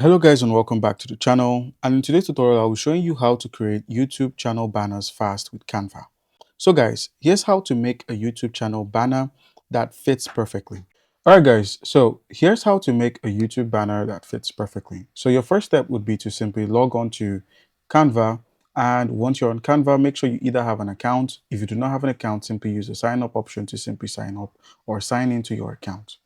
Hello guys and welcome back to the channel, and in today's tutorial I'll be showing you how to create YouTube channel banners fast with Canva. So guys, here's how to make a YouTube channel banner that fits perfectly. Alright guys, so here's how to make a YouTube banner that fits perfectly. So your first step would be to simply log on to Canva, and once you're on Canva, make sure you either have an account. If you do not have an account, simply use the sign up option to simply sign up or sign into your account.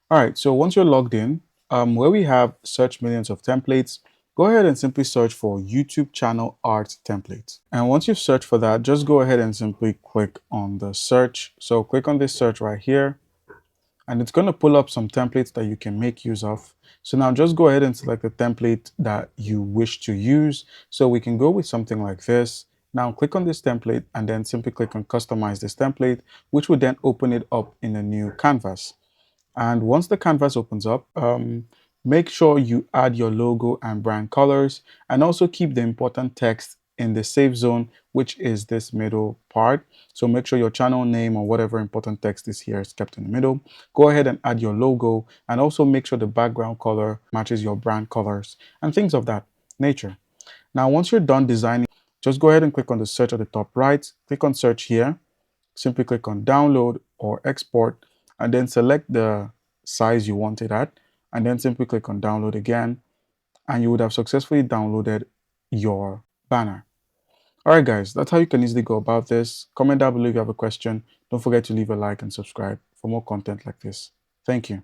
All right, so once you're logged in, where we have search millions of templates, go ahead and simply search for YouTube channel art templates. And once you've searched for that, just go ahead and simply click on the search. So click on this search right here, and it's going to pull up some templates that you can make use of. So now just go ahead and select the template that you wish to use. So we can go with something like this. Now click on this template and then simply click on customize this template, which will then open it up in a new canvas. And once the canvas opens up, make sure you add your logo and brand colors, and also keep the important text in the safe zone, which is this middle part. So make sure your channel name or whatever important text is here is kept in the middle. Go ahead and add your logo, and also make sure the background color matches your brand colors and things of that nature. Now, once you're done designing, just go ahead and click on the search at the top right. Click on search here. Simply click on download or export, and then select the size you want it at, and then simply click on download again, and you would have successfully downloaded your banner. All right guys, that's how you can easily go about this. Comment down below if you have a question. Don't forget to leave a like and subscribe for more content like this. Thank you.